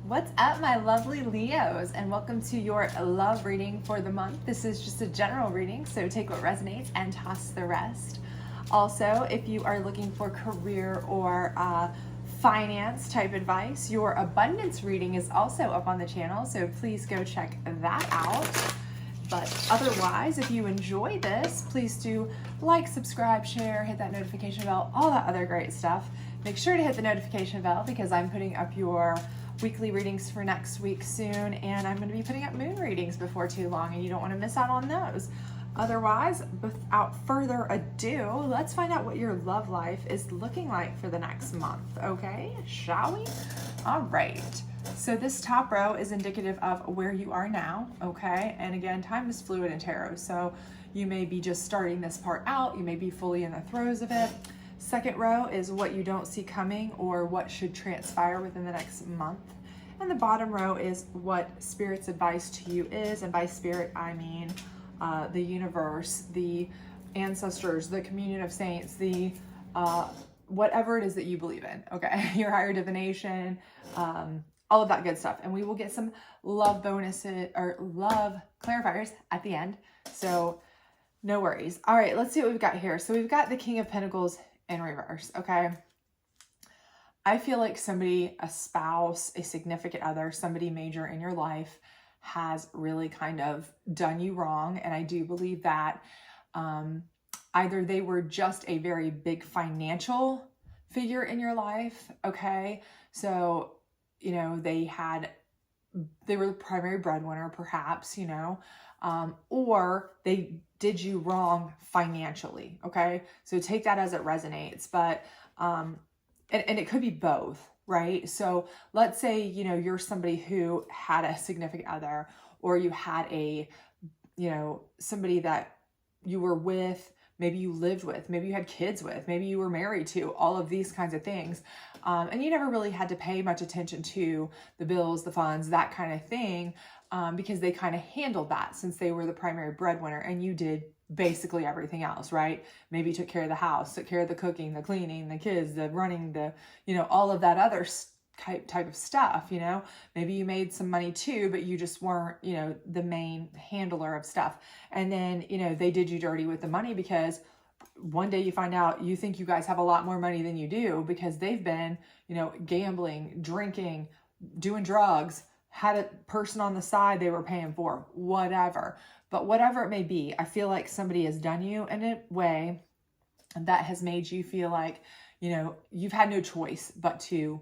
What's up, my lovely Leos, and welcome to your love reading for the month. This is just a general reading, so take what resonates and toss the rest. Also, if you are looking for career or finance type advice, your abundance reading is also up on the channel, so please go check that out. But otherwise, if you enjoy this, please do like, subscribe, share, hit that notification bell, all that other great stuff. Make sure to hit the notification bell because I'm putting up your weekly readings for next week soon, and I'm going to be putting up moon readings before too long, and you don't want to miss out on those. Otherwise, without further ado, let's find out what your love life is looking like for the next month, okay? Shall we? All right. So this top row is indicative of where you are now, okay? And again, time is fluid in tarot, so you may be just starting this part out, you may be fully in the throes of it. Second row is what you don't see coming or what should transpire within the next month. And the bottom row is what Spirit's advice to you is, and by Spirit I mean the universe, the ancestors, the communion of saints, the whatever it is that you believe in, okay? Your higher divination, all of that good stuff. And we will get some love bonuses or love clarifiers at the end. So no worries. All right, let's see what we've got here. So we've got the King of Pentacles in reverse, okay? I feel like somebody, a spouse, a significant other, somebody major in your life has really kind of done you wrong. And I do believe that either they were just a very big financial figure in your life, okay? So, you know, they were the primary breadwinner, perhaps, you know, or they did you wrong financially, okay? So take that as it resonates, but, and it could be both, right? So let's say, you know, you're somebody who had a significant other, or you had a, you know, somebody that you were with, maybe you lived with, maybe you had kids with, maybe you were married to, all of these kinds of things. And you never really had to pay much attention to the bills, the funds, that kind of thing, because they kind of handled that since they were the primary breadwinner and you did basically everything else, right? Maybe you took care of the house, took care of the cooking, the cleaning, the kids, the running, the, you know, all of that other type of stuff, you know? Maybe you made some money too, but you just weren't, you know, the main handler of stuff. And then, you know, they did you dirty with the money because one day you find out you think you guys have a lot more money than you do because they've been, you know, gambling, drinking, doing drugs, had a person on the side they were paying for, whatever. But whatever it may be, I feel like somebody has done you in a way that has made you feel like, you know, you've had no choice but to,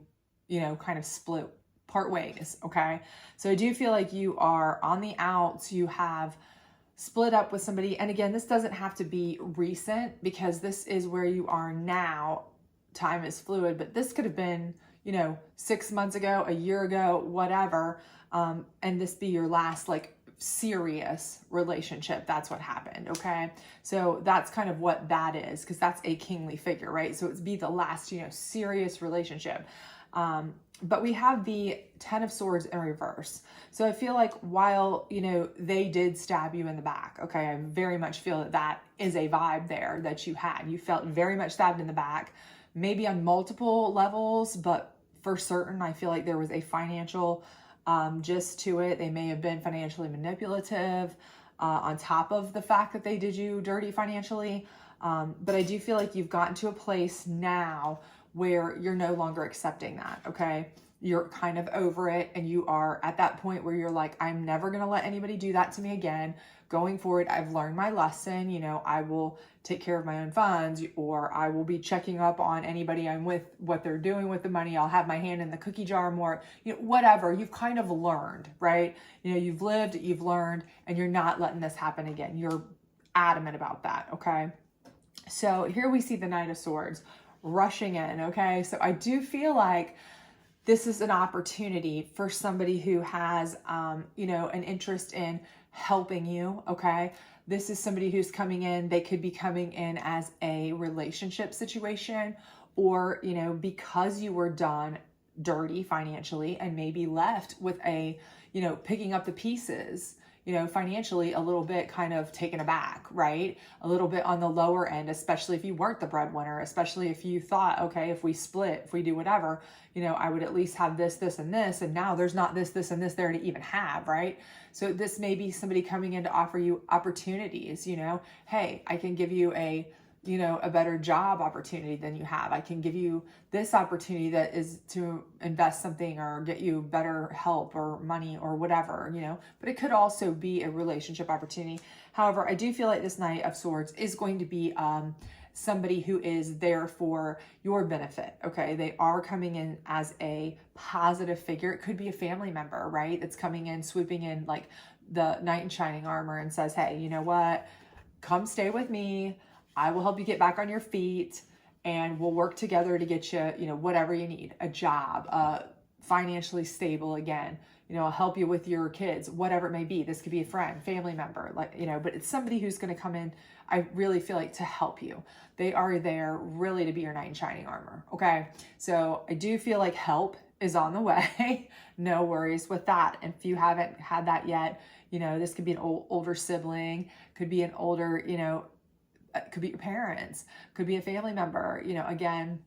you know, kind of split part ways, okay? So I do feel like you are on the outs, you have split up with somebody. And again, this doesn't have to be recent because this is where you are now. Time is fluid, but this could have been, you know, 6 months ago, a year ago, whatever. And this be your last like serious relationship. That's what happened. Okay. So that's kind of what that is, because that's a kingly figure, right? So it's be the last, you know, serious relationship. But we have the Ten of Swords in reverse. So I feel like while, you know, they did stab you in the back, okay, I very much feel that that is a vibe there that you had. You felt very much stabbed in the back, maybe on multiple levels, but for certain, I feel like there was a financial gist to it. They may have been financially manipulative on top of the fact that they did you dirty financially. But I do feel like you've gotten to a place now where you're no longer accepting that, okay? You're kind of over it and you are at that point where you're like, I'm never gonna let anybody do that to me again. Going forward, I've learned my lesson, you know, I will take care of my own funds, or I will be checking up on anybody I'm with, what they're doing with the money. I'll have my hand in the cookie jar more, you know, whatever. You've kind of learned, right? You know, you've lived, you've learned, and you're not letting this happen again. You're adamant about that, okay? So here we see the Knight of Swords rushing in, okay? So I do feel like this is an opportunity for somebody who has, you know, an interest in helping you, okay? This is somebody who's coming in. They could be coming in as a relationship situation, or, you know, because you were done dirty financially and maybe left with a, you know, picking up the pieces, financially a little bit kind of taken aback, right? A little bit on the lower end, especially if you weren't the breadwinner, especially if you thought, okay, if we split, if we do whatever, I would at least have this, this, and this. And now there's not this, this, and this there to even have, right? So this may be somebody coming in to offer you opportunities, hey, I can give you a better job opportunity than you have. I can give you this opportunity that is to invest something or get you better help or money or whatever, but it could also be a relationship opportunity. However, I do feel like this Knight of Swords is going to be somebody who is there for your benefit. Okay. They are coming in as a positive figure. It could be a family member, right? That's coming in, swooping in like the knight in shining armor and says, hey, you know what? Come stay with me. I will help you get back on your feet and we'll work together to get you, whatever you need, a job, financially stable again, I'll help you with your kids, whatever it may be. This could be a friend, family member, but it's somebody who's going to come in. I really feel like to help you. They are there really to be your knight in shining armor. Okay. So I do feel like help is on the way. No worries with that. And if you haven't had that yet, this could be an older sibling, could be an older, could be your parents, could be a family member, again,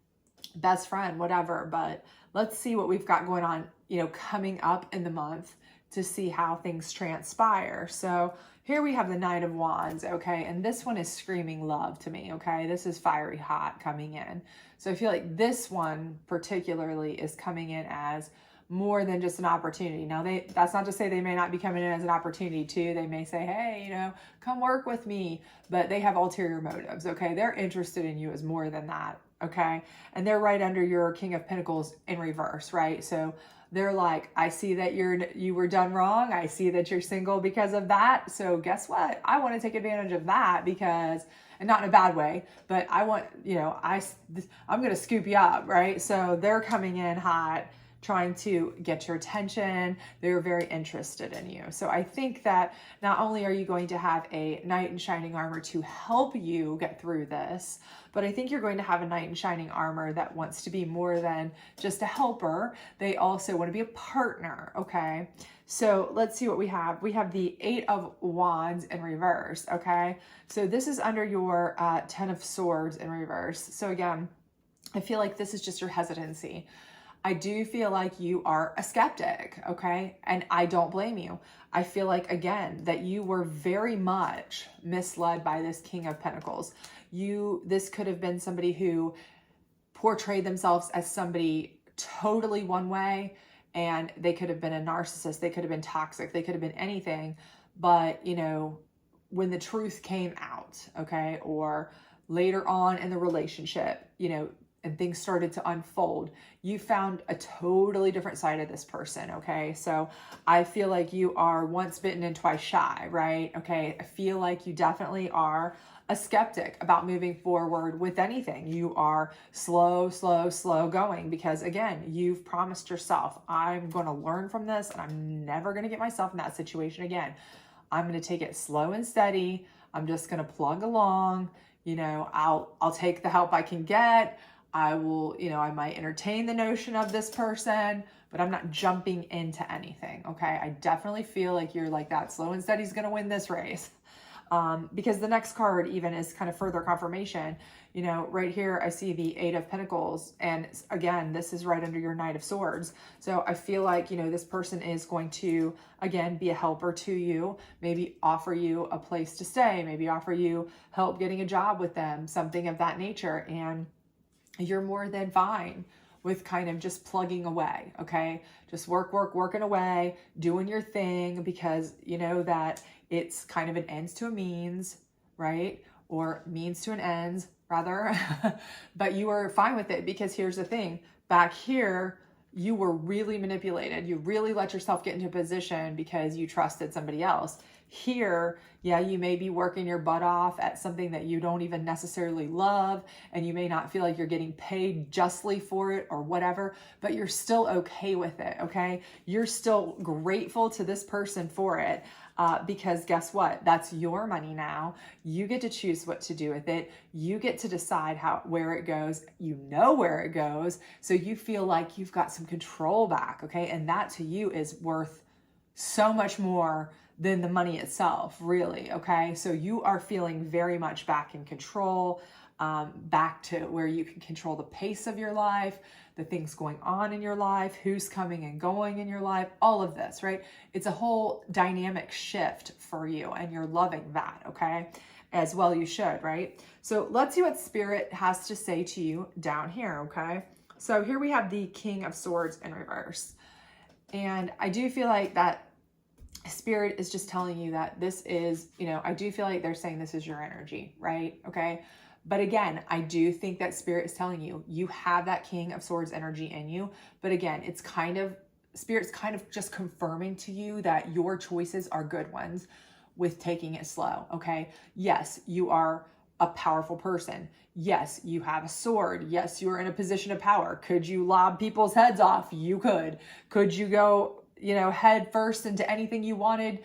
best friend, whatever. But let's see what we've got going on, coming up in the month to see how things transpire. So here we have the Knight of Wands, okay? And this one is screaming love to me, okay? This is fiery hot coming in. So I feel like this one particularly is coming in as more than just an opportunity. Now, that's not to say they may not be coming in as an opportunity too. They may say, hey, come work with me, but they have ulterior motives, okay? They're interested in you as more than that, okay? And they're right under your King of Pentacles in reverse, right? So they're like, I see that you were done wrong. I see that you're single because of that. So guess what? I want to take advantage of that because, and not in a bad way, but I want, I'm going to scoop you up, right? So they're coming in hot, trying to get your attention. They're very interested in you. So I think that not only are you going to have a knight in shining armor to help you get through this, but I think you're going to have a knight in shining armor that wants to be more than just a helper. They also want to be a partner. Okay. So let's see what we have. We have the 8 of Wands in reverse. Okay. So this is under your 10 of Swords in reverse. So again, I feel like this is just your hesitancy. I do feel like you are a skeptic, okay? And I don't blame you. I feel like, again, that you were very much misled by this King of Pentacles. This could have been somebody who portrayed themselves as somebody totally one way, and they could have been a narcissist. They could have been toxic. They could have been anything. But, when the truth came out, okay, or later on in the relationship, and things started to unfold, you found a totally different side of this person, okay? So I feel like you are once bitten and twice shy, right? Okay, I feel like you definitely are a skeptic about moving forward with anything. You are slow going because, again, you've promised yourself, I'm going to learn from this and I'm never going to get myself in that situation again. I'm going to take it slow and steady. I'm just going to plug along. I'll take the help I can get. I will, I might entertain the notion of this person, but I'm not jumping into anything. Okay. I definitely feel like you're like that. Slow and steady is going to win this race. Because the next card even is kind of further confirmation. Right here, I see the 8 of Pentacles. And again, this is right under your Knight of Swords. So I feel like, this person is going to, again, be a helper to you, maybe offer you a place to stay, maybe offer you help getting a job with them, something of that nature. And you're more than fine with kind of just plugging away, okay? Just working away, doing your thing, because you know that it's kind of an ends to a means, right? Or means to an ends, rather. But you are fine with it because here's the thing. Back here, you were really manipulated. You really let yourself get into a position because you trusted somebody else. Here, yeah, you may be working your butt off at something that you don't even necessarily love, and you may not feel like you're getting paid justly for it or whatever, but you're still okay with it, okay? You're still grateful to this person for it, because guess what? That's your money now. You get to choose what to do with it. You get to decide where it goes. You know where it goes, so you feel like you've got some control back, okay? And that to you is worth so much more than the money itself, really. Okay. So you are feeling very much back in control, back to where you can control the pace of your life, the things going on in your life, who's coming and going in your life, all of this, right? It's a whole dynamic shift for you, and you're loving that. Okay. As well you should, right? So let's see what Spirit has to say to you down here. Okay. So here we have the King of Swords in reverse. And I do feel like that Spirit is just telling you that this is, I do feel like they're saying this is your energy, right? Okay. But again, I do think that Spirit is telling you, you have that King of Swords energy in you. But again, Spirit's kind of just confirming to you that your choices are good ones with taking it slow. Okay. Yes, you are a powerful person. Yes, you have a sword. Yes, you're in a position of power. Could you lob people's heads off? You could. Could you go, head first into anything you wanted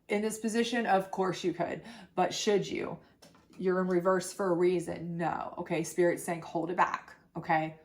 in this position? Of course you could. But should you? You're in reverse for a reason. No. Okay. Spirit's saying, hold it back. Okay.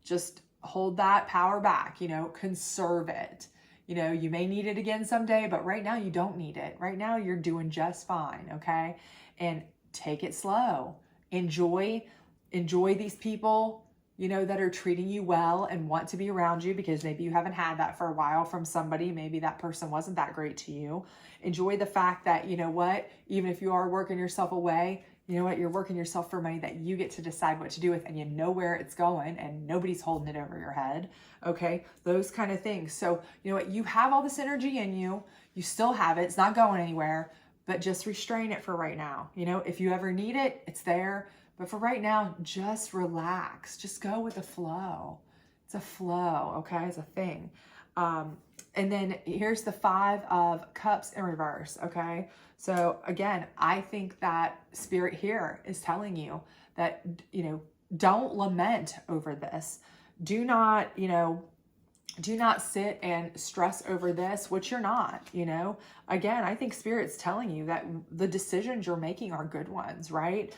Just hold that power back, conserve it. You may need it again someday, but right now you don't need it. Right now you're doing just fine. Okay. And take it slow. Enjoy these people, that are treating you well and want to be around you, because maybe you haven't had that for a while from somebody. Maybe that person wasn't that great to you. Enjoy the fact that, even if you are working yourself away, you're working yourself for money that you get to decide what to do with, and where it's going, and nobody's holding it over your head. Okay. Those kind of things. So, you have all this energy in you. You still have it. It's not going anywhere, but just restrain it for right now. If you ever need it, it's there. But for right now, just relax. Just go with the flow. It's a flow, okay? It's a thing. And then here's the 5 of Cups in reverse, okay? So again, I think that Spirit here is telling you that, don't lament over this. Do not sit and stress over this, which you're not, Again, I think Spirit's telling you that the decisions you're making are good ones, right?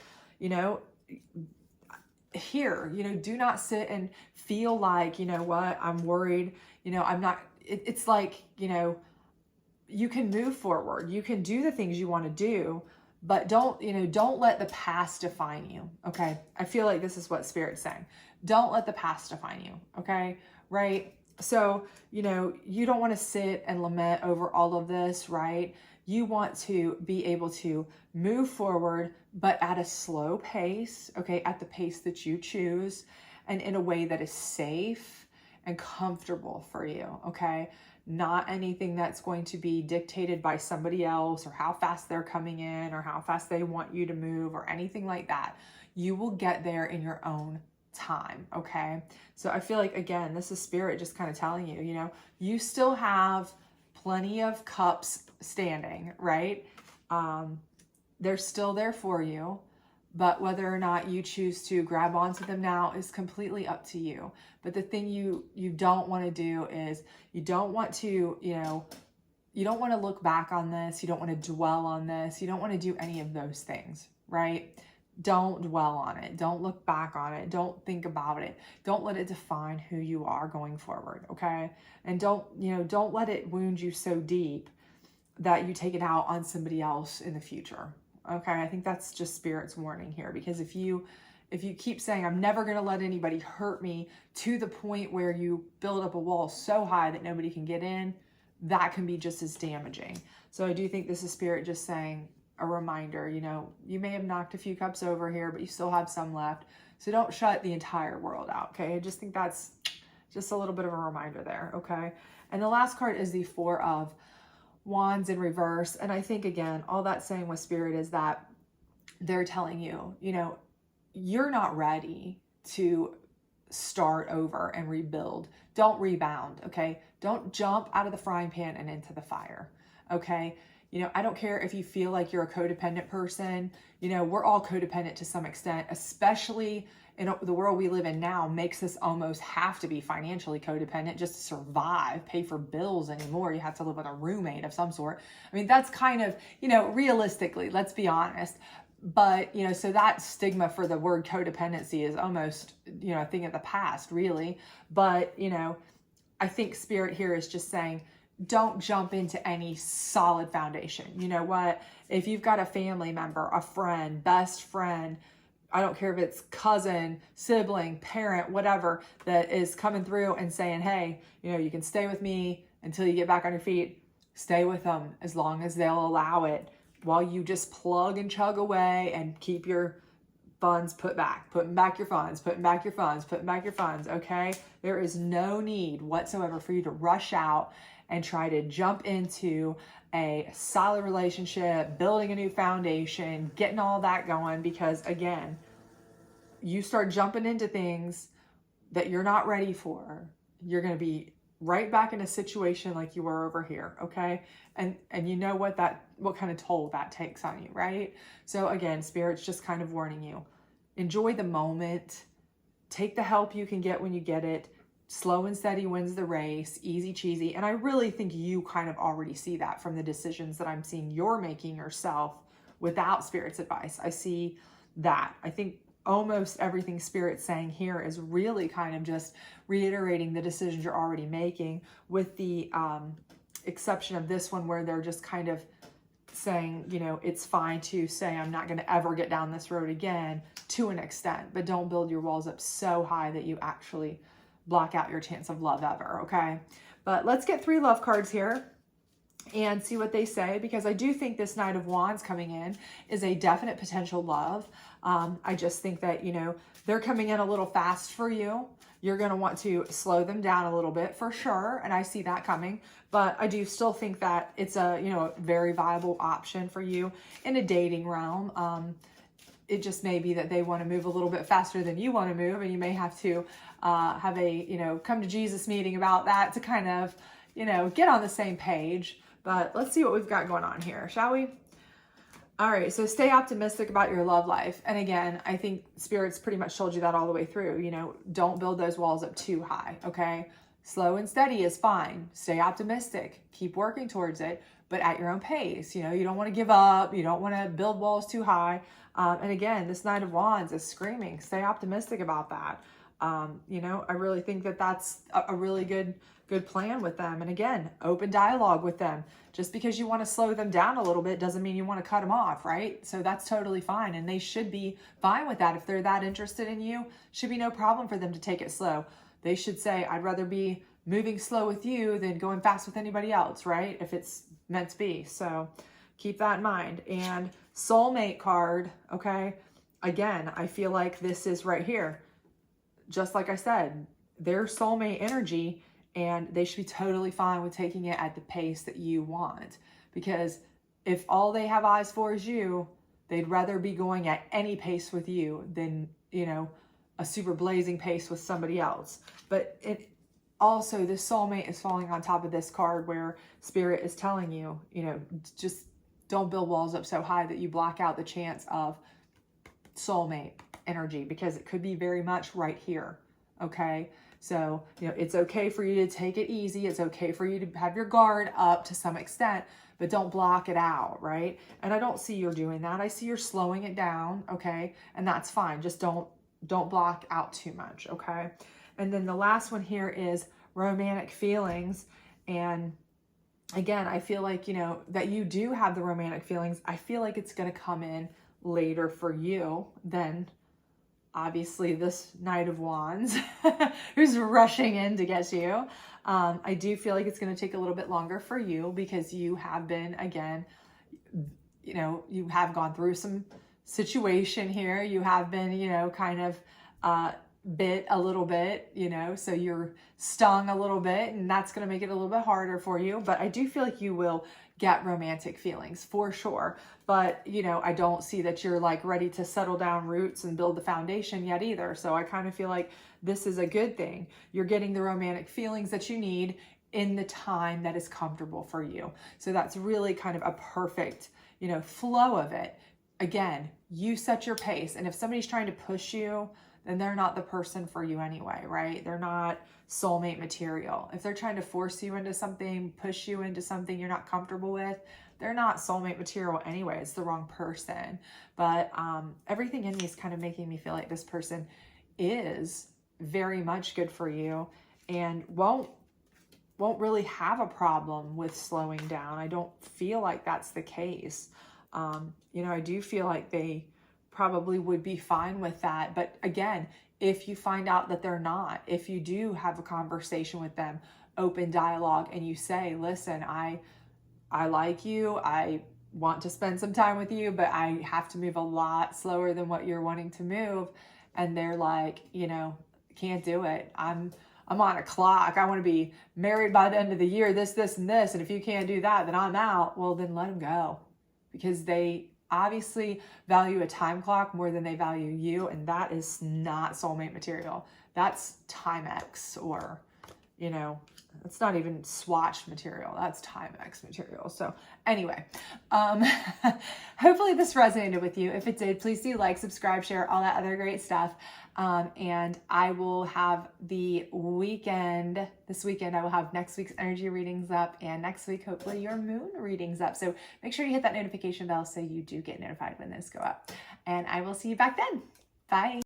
Here, do not sit and feel like, what, I'm worried, I'm not, it's like, you can move forward. You can do the things you want to do, but don't let the past define you. Okay. I feel like this is what Spirit's saying. Don't let the past define you. Okay. Right. So, you don't want to sit and lament over all of this, right? You want to be able to move forward, but at a slow pace, okay, at the pace that you choose, and in a way that is safe and comfortable for you, okay? Not anything that's going to be dictated by somebody else, or how fast they're coming in, or how fast they want you to move, or anything like that. You will get there in your own time, okay? So I feel like, again, this is Spirit just kind of telling you, you still have plenty of cups standing, right? They're still there for you, but whether or not you choose to grab onto them now is completely up to you. But the thing you don't want to do is you don't want to look back on this. You don't want to dwell on this. You don't want to do any of those things, right? Don't dwell on it. Don't look back on it. Don't think about it. Don't let it define who you are going forward, okay? And don't let it wound you so deep that you take it out on somebody else in the future. Okay? I think that's just Spirit's warning here, because if you keep saying, I'm never going to let anybody hurt me, to the point where you build up a wall so high that nobody can get in, that can be just as damaging. So I do think this is Spirit just saying, a reminder, you may have knocked a few cups over here, but you still have some left. So don't shut the entire world out. Okay. I just think that's just a little bit of a reminder there. Okay. And the last card is the 4 of Wands in reverse. And I think, again, all that's saying with Spirit is that they're telling you, you're not ready to start over and rebuild. Don't rebound. Okay. Don't jump out of the frying pan and into the fire. Okay. I don't care if you feel like you're a codependent person. We're all codependent to some extent, especially in the world we live in now, makes us almost have to be financially codependent just to survive, pay for bills anymore. You have to live with a roommate of some sort. I mean, that's kind of, realistically, let's be honest. But, so that stigma for the word codependency is almost, a thing of the past, really. But, I think Spirit here is just saying, don't jump into any solid foundation. You know what? If you've got a family member, a friend, best friend, I don't care if it's cousin, sibling, parent, whatever, that is coming through and saying, hey, you know, you can stay with me until you get back on your feet. Stay with them as long as they'll allow it, while you just plug and chug away and keep your funds putting back your funds, putting back your funds, putting back your funds, okay? There is no need whatsoever for you to rush out and try to jump into a solid relationship, building a new foundation, getting all that going, because again, you start jumping into things that you're not ready for, you're going to be right back in a situation like you were over here, okay? And you know what kind of toll that takes on you, right? So again, Spirit's just kind of warning you. Enjoy the moment. Take the help you can get when you get it. Slow and steady wins the race, easy cheesy. And I really think you kind of already see that from the decisions that I'm seeing you're making yourself without Spirit's advice. I see that. I think almost everything Spirit's saying here is really kind of just reiterating the decisions you're already making, with the exception of this one where they're just kind of saying, you know, it's fine to say, I'm not going to ever get down this road again, to an extent, but don't build your walls up so high that you actually block out your chance of love ever, okay? But let's get 3 love cards here and see what they say, because I do think this Knight of Wands coming in is a definite potential love. I just think that, you know, they're coming in a little fast for you. You're going to want to slow them down a little bit for sure, and I see that coming. But I do still think that it's a, you know, very viable option for you in a dating realm. It just may be that they want to move a little bit faster than you want to move, and you may have to have a, you know, come to Jesus meeting about that to kind of, you know, get on the same page. But let's see what we've got going on here, shall we? All right, so stay optimistic about your love life. And again, I think Spirit's pretty much told you that all the way through. You know, don't build those walls up too high, okay? Slow and steady is fine. Stay optimistic. Keep working towards it, but at your own pace. You know, you don't want to give up. You don't want to build walls too high. And again, this Knight of Wands is screaming. Stay optimistic about that. You know, I really think that that's a really good plan with them. And again, open dialogue with them. Just because you want to slow them down a little bit doesn't mean you want to cut them off, right? So that's totally fine. And they should be fine with that. If they're that interested in you, should be no problem for them to take it slow. They should say, I'd rather be moving slow with you than going fast with anybody else, right? If it's meant to be. So keep that in mind. And soulmate card, okay? Again, I feel like this is right here. Just like I said, their soulmate energy, and they should be totally fine with taking it at the pace that you want. Because if all they have eyes for is you, they'd rather be going at any pace with you than, you know, a super blazing pace with somebody else. But it also, this soulmate is falling on top of this card where Spirit is telling you, you know, just don't build walls up so high that you block out the chance of soulmate energy, because it could be very much right here, okay? So, you know, it's okay for you to take it easy. It's okay for you to have your guard up to some extent, but don't block it out, right? And I don't see you're doing that. I see you're slowing it down, okay? And that's fine. Just don't block out too much, okay? And then the last one here is romantic feelings. And again, I feel like, you know, that you do have the romantic feelings. I feel like it's going to come in later for you than obviously this Knight of Wands who's rushing in to get you. I do feel like it's going to take a little bit longer for you, because you have been, again, you know, you have gone through some situation here. You have been, you know, kind of bit a little bit, you know, so you're stung a little bit, and that's going to make it a little bit harder for you. But I do feel like you will get romantic feelings for sure. But, you know, I don't see that you're like ready to settle down roots and build the foundation yet either. So I kind of feel like this is a good thing. You're getting the romantic feelings that you need in the time that is comfortable for you. So that's really kind of a perfect, you know, flow of it. Again, you set your pace. And if somebody's trying to push you, then they're not the person for you anyway, right? They're not soulmate material. If they're trying to force you into something, push you into something you're not comfortable with, they're not soulmate material anyway. It's the wrong person. But everything in me is kind of making me feel like this person is very much good for you and won't won't really have a problem with slowing down. I don't feel like that's the case. You know, I do feel like they probably would be fine with that. But again, if you find out that they're not, if you do have a conversation with them, open dialogue, and you say, listen, I like you, I want to spend some time with you, but I have to move a lot slower than what you're wanting to move. And they're like, you know, can't do it. I'm on a clock. I want to be married by the end of the year, this, and this. And if you can't do that, then I'm out. Well, then let them go, because they obviously value a time clock more than they value you. And that is not soulmate material. That's Timex, or, you know, it's not even swatch material. That's Timex material. So anyway, hopefully this resonated with you. If it did, please do like, subscribe, share, all that other great stuff. And I will have this weekend, I will have next week's energy readings up, and next week, hopefully your moon readings up. So make sure you hit that notification bell so you do get notified when those go up. And I will see you back then. Bye.